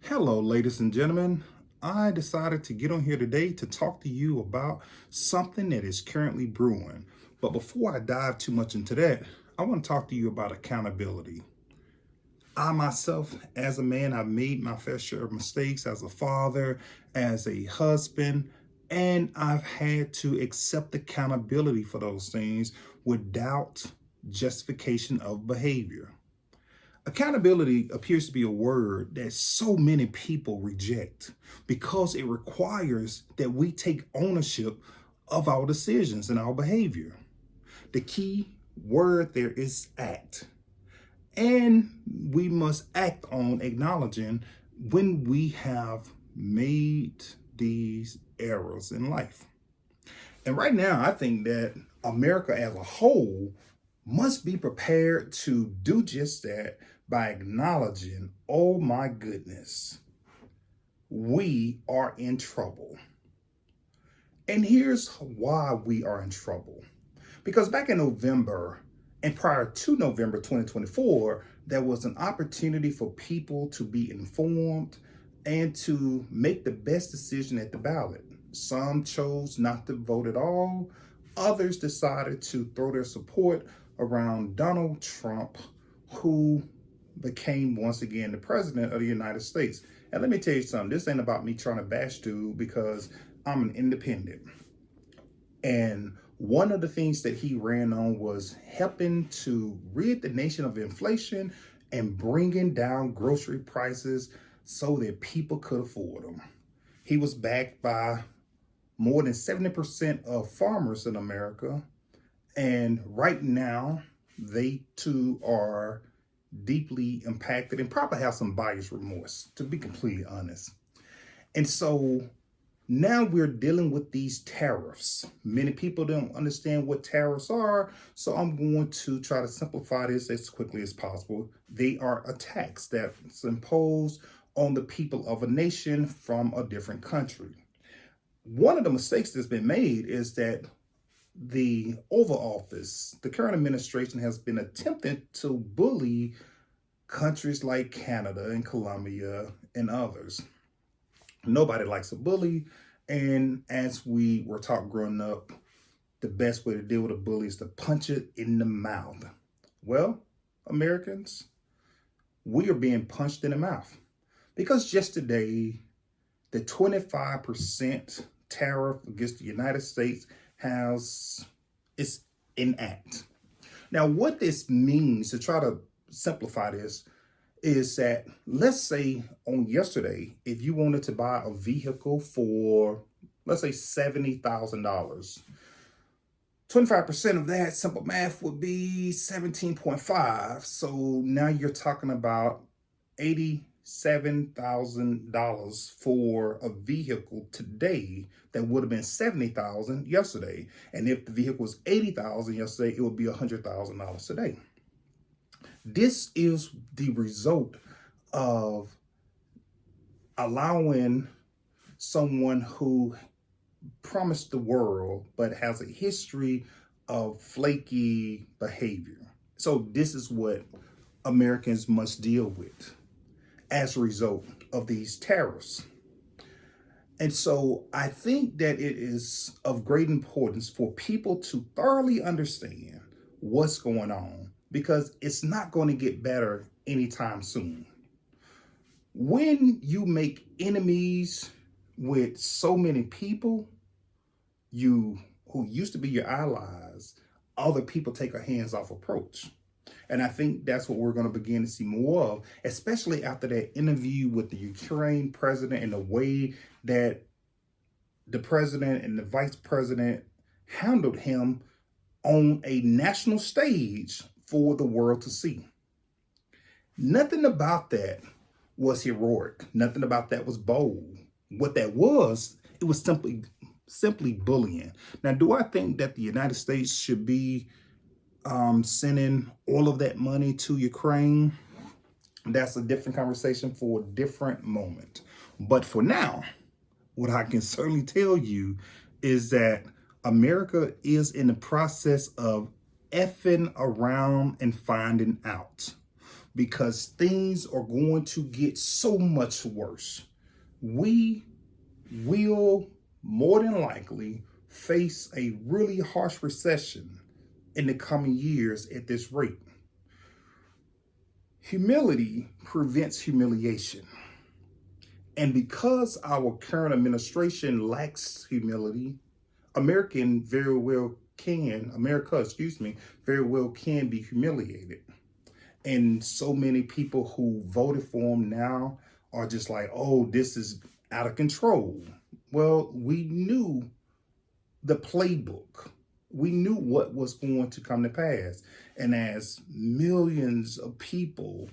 Hello, ladies and gentlemen. I decided to get on here today to talk to you about something that is currently brewing. But before I dive too much into that, I want to talk to you about accountability. I myself, as a man, I've made my fair share of mistakes as a father, as a husband, and I've had to accept accountability for those things without justification of behavior. Accountability appears to be a word that so many people reject because it requires that we take ownership of our decisions and our behavior. The key word there is act. And we must act on acknowledging when we have made these errors in life. And right now, I think that America as a whole must be prepared to do just that by acknowledging, oh my goodness, we are in trouble. And here's why we are in trouble. Because back in November and prior to November 2024, there was an opportunity for people to be informed and to make the best decision at the ballot. Some chose not to vote at all. Others decided to throw their support around Donald Trump, who became once again the president of the United States. And let me tell you something, this ain't about me trying to bash dude because I'm an independent. And one of the things that he ran on was helping to rid the nation of inflation and bringing down grocery prices so that people could afford them. He was backed by more than 70% of farmers in America. And right now, they too are deeply impacted and probably have some buyer's remorse, to be completely honest. And so now we're dealing with these tariffs. Many people don't understand what tariffs are, so I'm going to try to simplify this as quickly as possible. They are a tax that's imposed on the people of a nation from a different country. One of the mistakes that's been made is that the Oval Office, the current administration, has been attempting to bully countries like Canada and Colombia and others. Nobody likes a bully. And as we were taught growing up, the best way to deal with a bully is to punch it in the mouth. Well, Americans, we are being punched in the mouth because just today, the 25% tariff against the United States is enact. Now, what this means, to try to simplify this, is that let's say on yesterday, if you wanted to buy a vehicle for, let's say, $70,000, 25% of that, simple math, would be 17.5. So now you're talking about $87,000 for a vehicle today that would have been $70,000 yesterday. And if the vehicle was $80,000 yesterday, it would be $100,000 today. This is the result of allowing someone who promised the world but has a history of flaky behavior. So this is what Americans must deal with as a result of these tariffs. And so I think that it is of great importance for people to thoroughly understand what's going on, because it's not going to get better anytime soon. When you make enemies with so many people, who used to be your allies, other people take a hands-off approach. And I think that's what we're going to begin to see more of, especially after that interview with the Ukraine president and the way that the president and the vice president handled him on a national stage for the world to see. Nothing about that was heroic. Nothing about that was bold. What that was, it was simply bullying. Now, do I think that the United States should be sending all of that money to Ukraine? That's a different conversation for a different moment. But for now, what I can certainly tell you is that America is in the process of effing around and finding out. because things are going to get so much worse. We will more than likely face a really harsh recession in the coming years at this rate. Humility prevents humiliation. And because our current administration lacks humility, America, very well can be humiliated. And so many people who voted for him now are just like, oh, this is out of control. Well, we knew the playbook. We knew what was going to come to pass. And as millions of people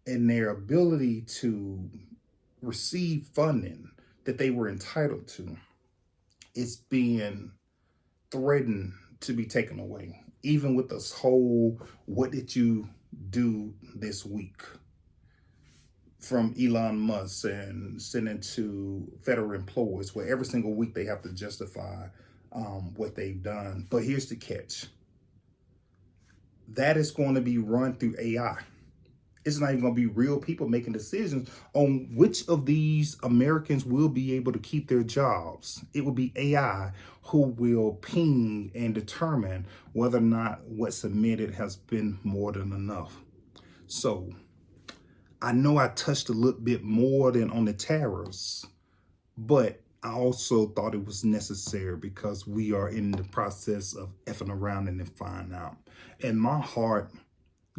and their ability to receive funding that they were entitled to, it's being threatened to be taken away. Even with this whole, what did you do this week? From Elon Musk and sending to federal employees, where every single week they have to justify what they've done. But here's the catch. That is going to be run through AI. It's not even going to be real people making decisions on which of these Americans will be able to keep their jobs. It will be AI who will ping and determine whether or not what's submitted has been more than enough. So I know I touched a little bit more than on the tariffs, but I also thought it was necessary because we are in the process of effing around and then find out. And my heart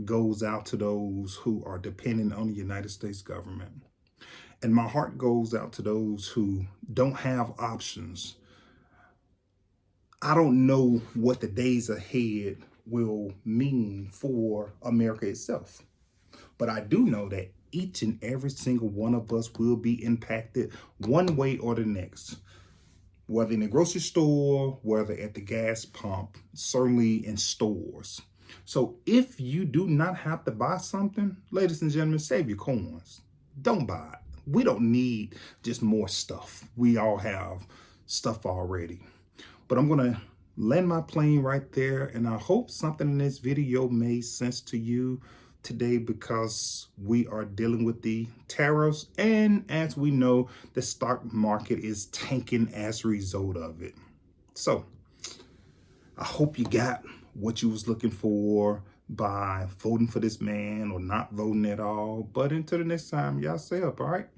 goes out to those who are dependent on the United States government. And my heart goes out to those who don't have options. I don't know what the days ahead will mean for America itself. But I do know that each and every single one of us will be impacted one way or the next. Whether in the grocery store, whether at the gas pump, certainly in stores. So if you do not have to buy something, ladies and gentlemen, save your coins. Don't buy it. We don't need just more stuff. We all have stuff already. But I'm going to land my plane right there. And I hope something in this video made sense to you today, because we are dealing with the tariffs. And as we know, the stock market is tanking as a result of it. So I hope you got what you was looking for by voting for this man or not voting at all. But until the next time, y'all stay up, all right?